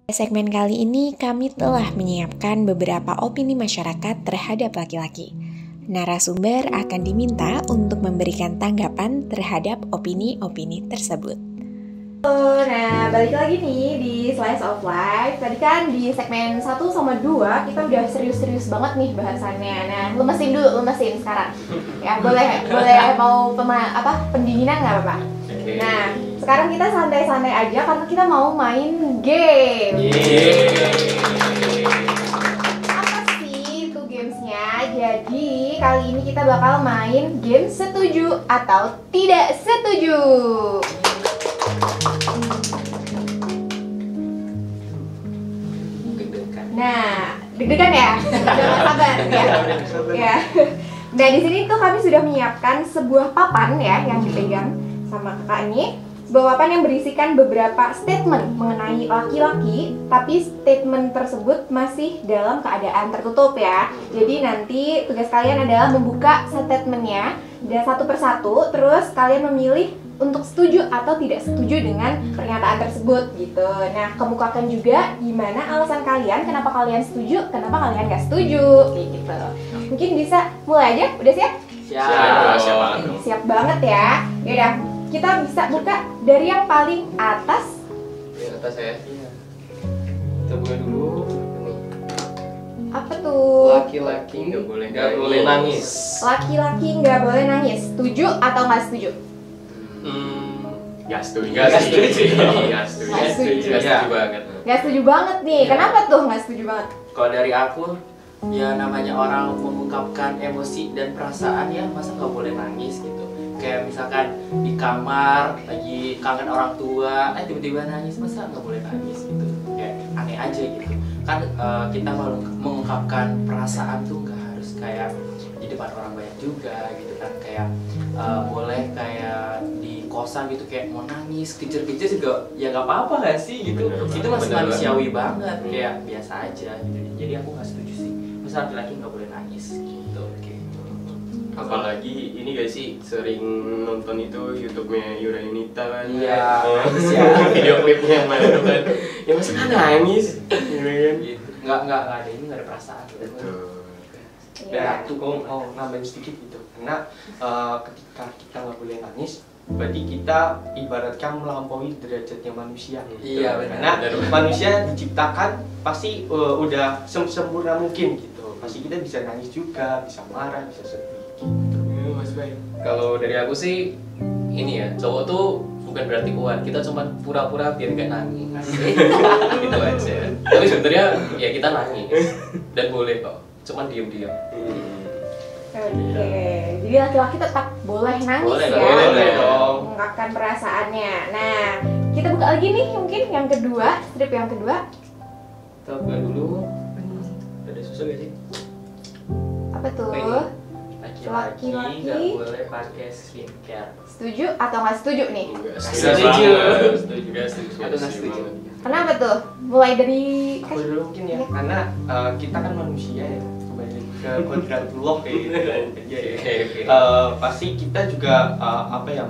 Segmen kali ini kami telah menyiapkan beberapa opini masyarakat terhadap laki-laki. Narasumber akan diminta untuk memberikan tanggapan terhadap opini-opini tersebut. Nah, balik lagi nih di Slice of Life. Tadi kan di segmen 1 sama 2 kita udah serius-serius banget nih bahasannya. Nah, lemesin sekarang. Ya, boleh mau pendinginan nggak, Bapak? Nah, sekarang kita santai-santai aja karena kita mau main game. Apa sih itu gamesnya? Jadi kali ini kita bakal main game setuju atau tidak setuju. Nah, deg-degan ya? Udah gak sabar ya? Ya. Nah, di sini tuh kami sudah menyiapkan sebuah papan ya yang dipegang sama kakak ini, sebuah papan yang berisikan beberapa statement mengenai laki-laki, tapi statement tersebut masih dalam keadaan tertutup ya. Jadi nanti tugas kalian adalah membuka statementnya dan satu persatu, terus kalian memilih untuk setuju atau tidak setuju dengan pernyataan tersebut gitu. Nah, kemukakan juga gimana alasan kalian, kenapa kalian setuju, kenapa kalian nggak setuju, gitu. Mungkin bisa mulai aja, udah siap? Siap banget ya. Yaudah, kita bisa buka dari yang paling atas. Yang atas ya? Iya. Kita buka dulu. Apa tuh? Laki-laki nggak boleh nangis. Laki-laki nggak boleh nangis. Setuju atau nggak setuju? Nggak setuju. Nggak setuju banget. Nggak setuju banget nih. Ya. Kenapa tuh nggak setuju banget? Kalau dari aku, ya namanya orang mengungkapkan emosi dan perasaan ya masa nggak boleh nangis gitu. Kayak misalkan di kamar lagi kangen orang tua, tiba-tiba nangis, masa nggak boleh nangis gitu. Kayak aneh aja gitu. Kan kita mengungkapkan perasaan tuh nggak harus kayak di depan orang banyak juga gitu kan. Kayak boleh kayak di kosan gitu kayak mau nangis, kejar-kejar juga ya nggak apa-apa nggak sih gitu. Itu masih manusiawi banget, kayak biasa aja gitu. Jadi aku nggak setuju sih. Masa laki-laki nggak boleh nangis gitu. Apalagi ini guys sih sering nonton itu YouTube-nya Yura Yunita kan. Iya. Video klipnya yang mana tuh kan. Ya masa kan nangis. Gitu. Nggak ada ini, nggak ada perasaan. Betul. Dan aku mau nambahin sedikit gitu, karena ketika kita nggak boleh nangis, berarti kita ibaratkan melampaui derajatnya manusia. Iya, benar. Karena manusia diciptakan pasti udah sempurna mungkin gitu. Pasti kita bisa nangis juga, bisa marah, bisa sedih. Gitu. Mas Bay. Kalau dari aku sih ini ya, cowok tuh bukan berarti kuat, kita cuma pura-pura biar gak nangis. Gitu aja. Tapi sebenarnya ya kita nangis dan boleh kok, cuma diam-diam. Oke, jadi laki-laki tetap boleh nangis Boleh dong, mengungkapkan perasaannya. Nah, kita buka lagi nih mungkin yang kedua, strip yang kedua. Kita buka dulu. Ada susu gak sih? Apa tuh? Laki-laki Laki-laki. nggak boleh pakai skincare. Setuju atau nggak setuju nih? Setuju. Aku nggak setuju. Kenapa tuh? Mulai dari Aku dulu mungkin ya, karena kita kan manusia ya, kembali ke kodratullah kayak gitu kan. Oke. Pasti kita juga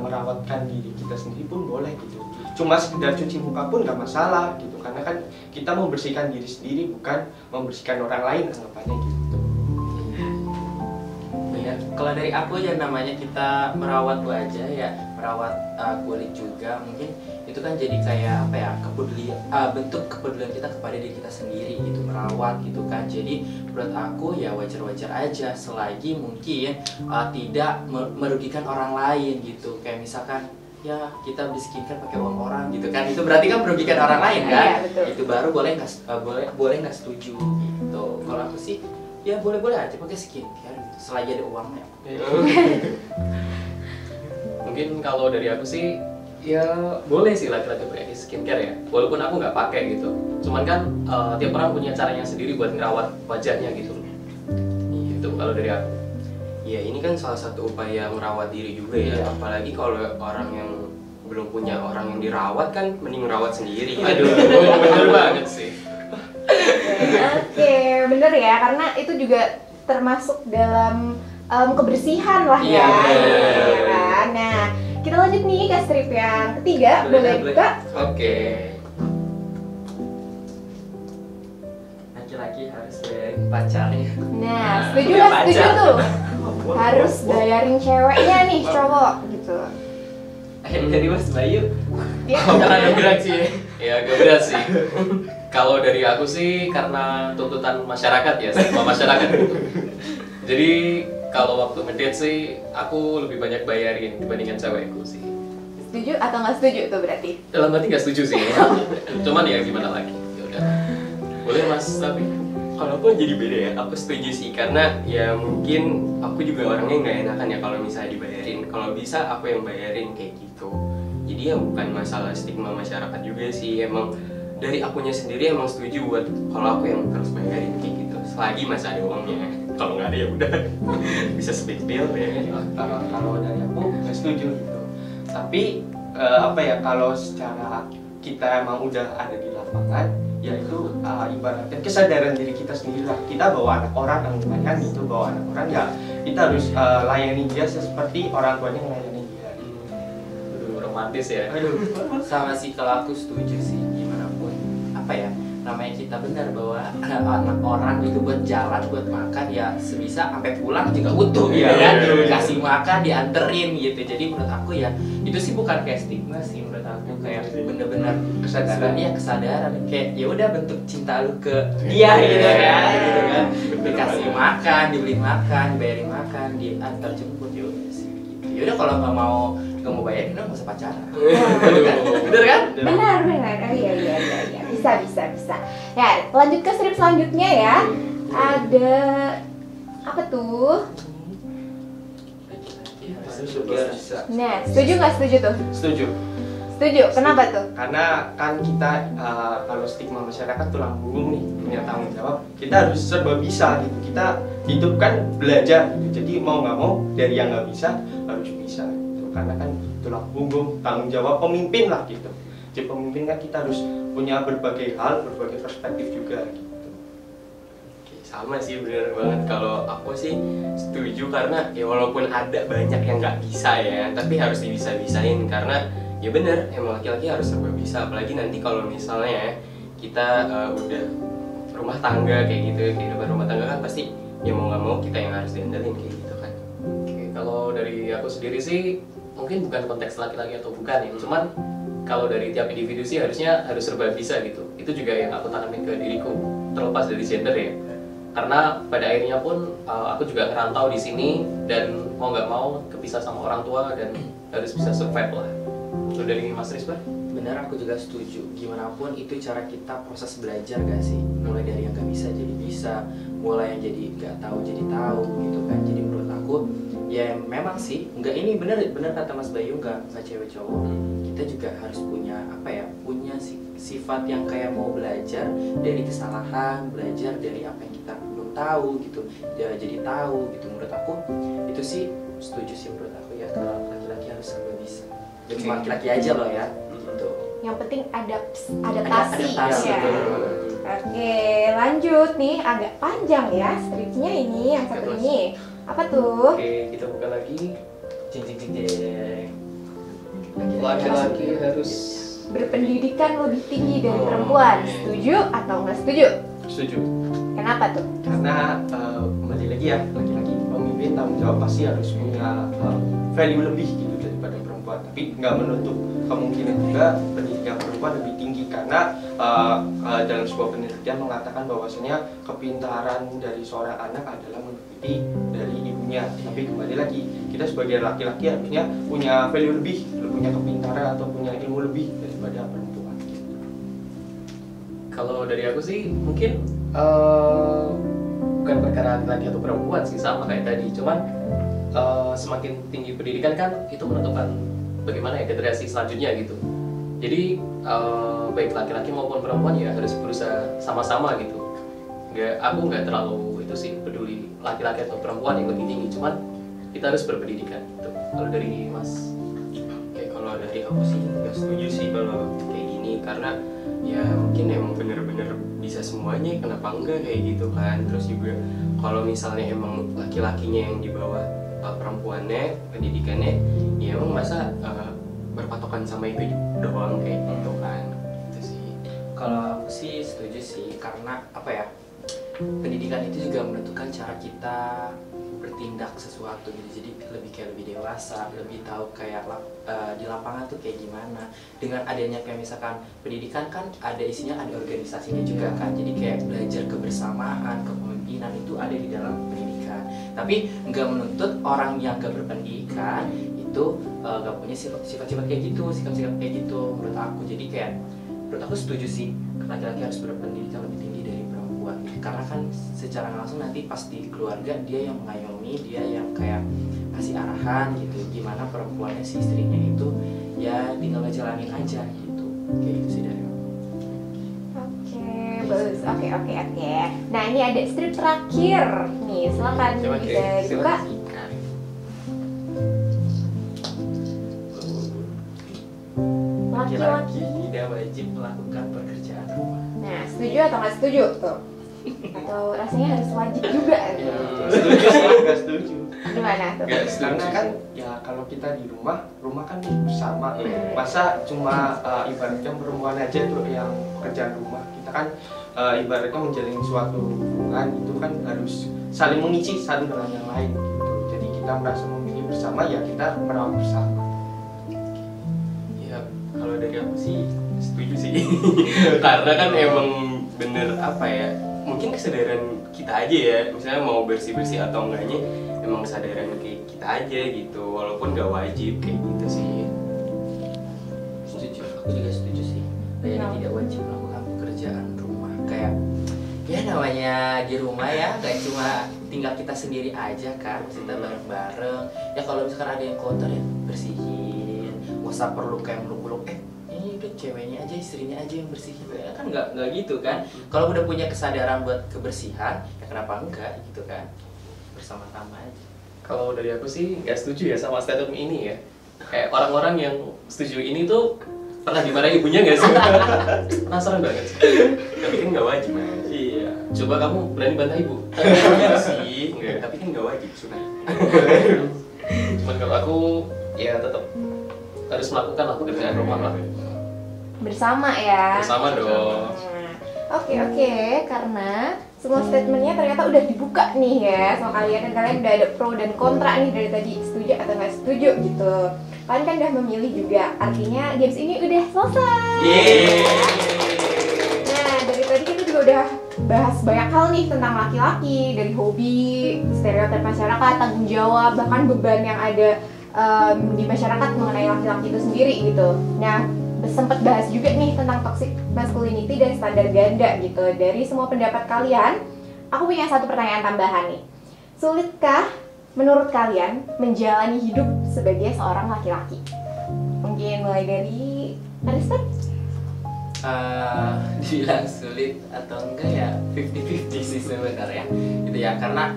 merawatkan diri kita sendiri pun boleh gitu. Cuma sekedar cuci muka pun nggak masalah gitu, karena kan kita membersihkan diri sendiri bukan membersihkan orang lain anggapannya gitu. Ya, kalau dari aku ya namanya kita merawat wajah ya, merawat kulit juga, mungkin itu kan jadi kayak apa ya, bentuk kepedulian kita kepada diri kita sendiri gitu, merawat gitu kan. Jadi menurut aku ya wajar-wajar aja selagi mungkin tidak merugikan orang lain gitu. Kayak misalkan ya kita beli skincare pakai uang orang gitu kan, itu berarti kan merugikan orang lain kan. Iya, betul. Itu baru boleh nggak setuju gitu. Kalau aku sih ya boleh aja pakai skincare gitu, selagi ada uangnya. Mungkin kalau dari aku sih ya boleh sih laki-laki pakai skincare ya, walaupun aku nggak pakai gitu. Cuman kan tiap orang punya caranya sendiri buat ngerawat wajahnya gitu. Itu kalau dari aku. Ya ini kan salah satu upaya merawat diri juga ya. Apalagi kalau orang yang belum punya orang yang dirawat kan mending merawat sendiri. Aduh, bener banget sih. Oke, bener ya, karena itu juga termasuk dalam kebersihan lah ya. Iya, Kan? Nah, kita lanjut nih ke strip yang ketiga, boleh buka? Oke. laki-laki harus bayarin pacarnya. Nah, setuju punya nggak setuju pacar. tuh? Harus bayarin ceweknya nih cowok gitu. Dari Mas Bayu, Dia jangan berat sih. Ya agak berat sih. Kalau dari aku sih karena tuntutan masyarakat ya, sama masyarakat. Jadi kalau waktu ngedate sih aku lebih banyak bayarin dibandingkan cewekku sih. setuju atau nggak setuju tuh berarti? Dalam arti nggak setuju sih. Cuman ya gimana lagi? Ya udah. Boleh Mas tapi Kalau aku jadi beda ya, aku setuju sih karena ya mungkin aku juga orangnya nggak enakan ya kalau misalnya dibayarin. Kalau bisa aku yang bayarin kayak gitu. Jadi ya bukan masalah stigma masyarakat juga sih, emang dari akunya sendiri emang setuju buat kalau aku yang harus bayarin kayak gitu. Selagi masih ada uangnya, kalau nggak ada ya udah bisa split bill ya. Kalau dari aku nggak setuju gitu. Tapi apa ya, kalau secara kita emang udah ada di lapangan, ya itu ibaratnya kesadaran diri kita sendiri lah. Kita bawa anak orang kan gitu, bawa anak orang ya kita harus layani dia seperti orang tuanya melayani dia. aduh, romantis ya. Aduh, Sama sih, kalau aku setuju sih, gimana pun apa ya, namanya kita benar bahwa anak orang itu buat jalan, buat makan ya sebisa sampai pulang juga utuh Iya, ya kan, iya, iya. dikasih makan, dianterin gitu. Jadi menurut aku ya itu sih bukan kayak stigma sih, menurut aku kayak bener-bener kesadaran. ya kesadaran, kayak ya udah bentuk cinta lu ke dia gitu kan, dikasih makan, dibeliin makan, dibayarin makan, diantar jemput, ya udah sih gitu. Ya udah kalau nggak mau bayarin, udah nggak usah pacaran. Bener kan? Benar, oh, iya, bisa. Ya, lanjut ke strip selanjutnya ya. Ada apa tuh? Nah, setuju nggak setuju tuh? Setuju. Setuju. Kenapa tuh? Karena kan kita kalau stigma masyarakat tulang punggung nih, punya tanggung jawab, kita harus serba bisa gitu. Kita hidup kan belajar gitu. Jadi mau nggak mau dari yang nggak bisa harus bisa gitu. Karena kan tulang punggung, tanggung jawab pemimpin lah gitu. Jadi pemimpin kan kita harus punya berbagai hal, berbagai perspektif juga gitu. Sama sih, bener banget. Kalau aku sih setuju karena ya walaupun ada banyak yang nggak bisa ya, tapi harus dibisa-bisain karena ya bener, emang laki-laki harus serba bisa. Apalagi nanti kalau misalnya kita udah rumah tangga kayak gitu, kehidupan rumah tangga kan pasti ya mau nggak mau kita yang harus diandelin kayak gitu kan. Oke, kalau dari aku sendiri sih mungkin bukan konteks laki-laki atau bukan ya, cuman kalau dari tiap individu sih harusnya harus serba bisa gitu. Itu juga yang aku tanamin ke diriku, terlepas dari gender ya. Karena pada akhirnya pun aku juga ngerantau di sini dan mau nggak mau kepisah sama orang tua dan harus bisa survive lah. Itu dari Mas Rizwan? Bener, aku juga setuju. Gimana pun itu cara kita proses belajar gak sih? Mulai dari yang gak bisa jadi bisa, mulai yang jadi gak tahu jadi tahu gitu kan. Jadi menurut aku ya memang sih, nggak, ini bener kata Mas Bayu, nggak cewek cowok. Kita juga harus punya apa ya? Punya sifat yang kayak mau belajar dari kesalahan, belajar dari apa yang kita belum tahu gitu. Ya, jadi tahu gitu. Menurut aku itu sih setuju sih, menurut aku ya, kalau laki-laki harus serba bisa. Jadi cuma laki-laki aja loh ya. Gitu. Yang penting adaptasi. Adaptasi, Ya. betul. Oke, lanjut nih, agak panjang ya stripnya ini, yang satu ini. Apa tuh? Oke, kita buka lagi. Cing cing cing cing. Laki-laki harus Berpendidikan lebih tinggi dari perempuan. Setuju atau nggak setuju? Setuju. Kenapa tuh? Karena kembali lagi ya, laki-laki pemimpin tanggung jawab pasti harus punya value lebih gitu daripada perempuan. Tapi nggak menutup kemungkinan juga pendidikan perempuan lebih tinggi karena dalam sebuah penelitian mengatakan bahwasanya kepintaran dari seorang anak adalah mengikuti dari ibunya. Tapi kembali lagi, kita sebagai laki-laki harusnya punya value lebih, punya kepintaran atau punya ilmu lebih daripada perempuan. Kalau dari aku sih mungkin bukan perkara laki atau perempuan sih, sama kayak tadi. Cuman semakin tinggi pendidikan kan itu menentukan bagaimana ya generasi selanjutnya gitu. Jadi baik laki-laki maupun perempuan ya harus berusaha sama-sama gitu. Aku nggak terlalu itu sih peduli laki-laki atau perempuan yang lebih tinggi. Cuman kita harus berpendidikan gitu. Kalau dari Mas? Oke, kalau dari aku sih nggak setuju sih kalau kayak gini karena ya mungkin emang bener-bener bisa semuanya, kenapa enggak kayak gitu kan. Terus juga kalau misalnya emang laki-lakinya yang di bawah perempuannya pendidikannya, ya emang masa berpatokan sama itu doang kayak gitu kan. Itu sih. Kalau aku sih setuju sih, karena apa ya, pendidikan itu juga menentukan cara kita bertindak sesuatu gitu. Jadi lebih dewasa, lebih tahu kayak di lapangan tuh kayak gimana. Dengan adanya kayak misalkan pendidikan kan ada isinya, ada organisasinya juga kan. Jadi kayak belajar kebersamaan, kepemimpinan itu ada di dalam pendidikan. Tapi nggak menuntut orang yang nggak berpendidikan itu nggak punya sifat-sifat kayak gitu, sikap-sikap kayak gitu menurut aku. Jadi kayak menurut aku setuju sih laki-laki harus berpendidikan lebih tinggi dari perempuan, karena kan secara langsung nanti pas di keluarga dia yang mengayomi, dia yang kayak ngasih arahan gitu, gimana perempuannya si istrinya itu ya tinggal ngejalanin aja gitu. Kayak gitu sih dari aku. Oke, bagus. Oke. Nah, ini ada strip terakhir nih, silakan Coba, bisa dibuka. Laki-laki Laki-laki. tidak wajib melakukan pekerjaan rumah. Nah, setuju atau nggak setuju tuh? Atau rasanya harus wajib juga? Setuju sih, nggak setuju. Gimana tuh? Nggak setuju Karena kan sih. ya kalau kita di rumah kan bersama. Hmm. Masa cuma ibaratnya perempuan aja tuh yang kerjaan rumah. Kita kan ibaratnya menjalin suatu hubungan itu kan harus saling mengisi satu dengan yang lain gitu. Jadi kita merasa memiliki bersama, ya kita merawat bersama. Ya kalau dari aku sih setuju sih. Karena kan emang bener apa ya, mungkin kesadaran kita aja ya, misalnya mau bersih-bersih atau enggaknya emang kesadaran kayak kita aja gitu, walaupun gak wajib kayak gitu sih. Setuju, aku juga setuju sih. Yang tidak wajib melakukan pekerjaan rumah. Kayak ya namanya di rumah ya, gak cuma tinggal kita sendiri aja kan, kita bareng-bareng. Ya kalau misalkan ada yang kotor ya bersihin, nggak usah perlu kayak meluk-meluk. Ini udah ceweknya aja, istrinya aja yang bersihin. Ya kan nggak gitu kan. Kalau udah punya kesadaran buat kebersihan, ya kenapa enggak gitu kan? Bersama-sama aja. Kalau dari aku sih nggak setuju ya sama statement ini ya. Kayak orang-orang yang setuju ini tuh pernah dimarahi ibunya nggak sih? Penasaran banget sih. Tapi kan nggak wajib. Iya. Coba kamu berani bantah ibu? Iya sih, enggak, tapi kan gak wajib sunat. Cuman kalau aku ya tetap harus melakukan lah pekerjaan rumah lah. Bersama ya. Bersama dong. Nah, Oke, karena semua statementnya ternyata udah dibuka nih ya sama kalian, dan kalian udah ada pro dan kontra nih dari tadi, setuju atau nggak setuju gitu. Kalian kan udah memilih juga, artinya games ini udah selesai. Nah, dari tadi kita juga udah bahas banyak hal nih tentang laki-laki, dari hobi, stereotip masyarakat, tanggung jawab, bahkan beban yang ada di masyarakat mengenai laki-laki itu sendiri gitu. Nah, sempat bahas juga nih tentang toxic masculinity dan standar ganda gitu. Dari semua pendapat kalian, aku punya satu pertanyaan tambahan nih. Sulitkah menurut kalian menjalani hidup sebagai seorang laki-laki? Mungkin mulai dari Ariston? Dibilang sulit atau enggak ya 50-50 sih sebenarnya gitu ya, karena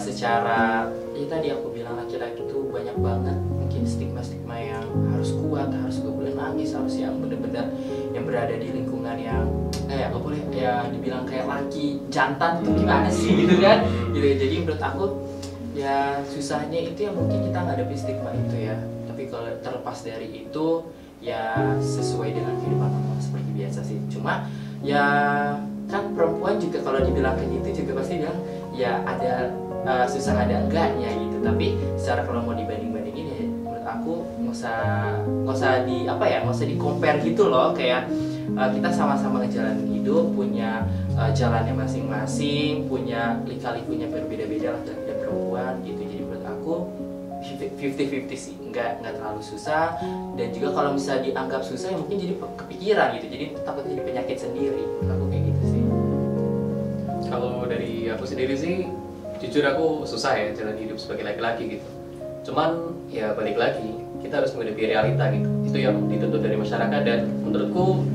secara ya tadi aku bilang laki-laki itu banyak banget mungkin stigma-stigma yang harus kuat, harus gak boleh nangis, harus yang benar-benar yang berada di lingkungan yang gak boleh ya dibilang kayak laki jantan itu gimana sih gitu kan gitu. Jadi menurut aku ya susahnya itu ya mungkin kita ngadepin stigma itu ya, tapi kalau terlepas dari itu ya sesuai dengan kehidupan normal seperti biasa sih. Cuma ya kan perempuan juga kalau dibilang kayak gitu juga pasti bilang ya ada susah ada enggaknya gitu. Tapi secara kalau mau dibanding-bandingin ya menurut aku nggak usah di compare gitu loh. Kayak kita sama-sama ngejalanin hidup, punya jalannya masing-masing, punya lika-likunya berbeda-beda lah dan perempuan gitu. Jadi menurut aku 50-50 sih, nggak terlalu susah. Dan juga kalau misalnya dianggap susah ya mungkin jadi kepikiran gitu, jadi takut jadi penyakit sendiri. Menurut aku kayak gitu sih. Kalau dari aku sendiri sih, jujur aku susah ya jalan hidup sebagai laki-laki gitu. Cuman ya balik lagi, kita harus menghadapi realita gitu. Itu yang dituntut dari masyarakat, dan menurutku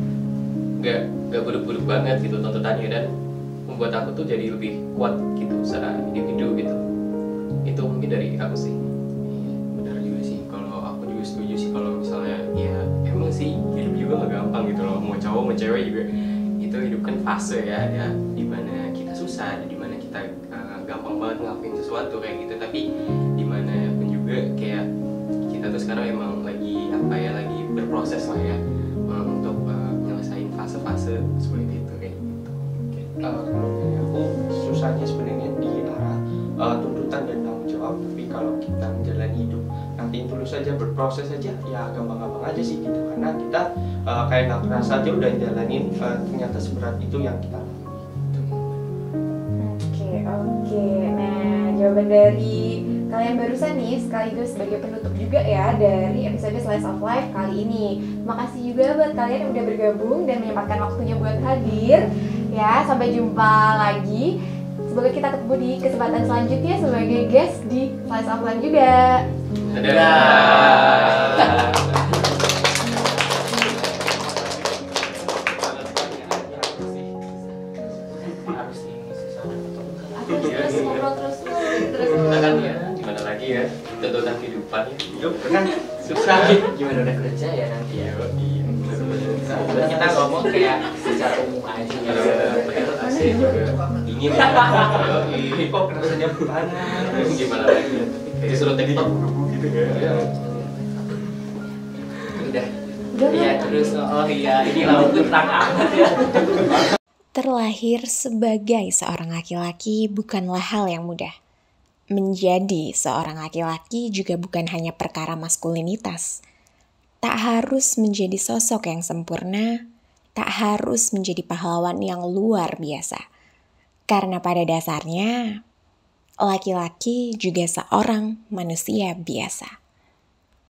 nggak buruk-buruk banget gitu tuntutannya, dan membuat aku tuh jadi lebih kuat gitu secara individu gitu. Itu mungkin dari aku sih. Benar juga sih, kalau aku juga setuju sih kalau misalnya ya emang sih hidup juga gak gampang gitu loh, mau cowok mau cewek juga itu hidup kan fase ya, ada dimana kita susah, ada dimana kita gampang banget ngelakuin sesuatu kayak gitu, tapi dimana pun juga kayak kita tuh sekarang emang lagi lagi berproses lah ya untuk nyelesain fase-fase seperti itu kayak gitu. Kalau dari aku berproses aja ya gampang-gampang aja sih gitu, karena kita kayak nggak kerasa aja udah jalanin ternyata seberat itu yang kita lalui. Oke. Nah, jawaban dari kalian barusan nih sekaligus sebagai penutup juga ya dari episode Slice of Life kali ini. Makasih juga buat kalian yang udah bergabung dan menyempatkan waktunya buat hadir. Ya, sampai jumpa lagi. Semoga kita ketemu di kesempatan selanjutnya sebagai guest di Slice of Life juga. Dadah. Harus ini susah. Terus ngobrol terus. Kita kan ya gimana lagi ya, tuntutan kehidupan ya. Hidup kan susah. Gimana udah kerja ya nanti ya? Iya, bener-bener. Kita ngomong kayak secara umum aja. Asik juga. Dingin ya. Yoi. Kok rasanya panas. Gimana lagi? Disuruh TikTok gitu ya. Udah. Iya terus ini laut terang amat ya. Terlahir sebagai seorang laki-laki bukanlah hal yang mudah. Menjadi seorang laki-laki juga bukan hanya perkara maskulinitas. Tak harus menjadi sosok yang sempurna, tak harus menjadi pahlawan yang luar biasa. Karena pada dasarnya, laki-laki juga seorang manusia biasa.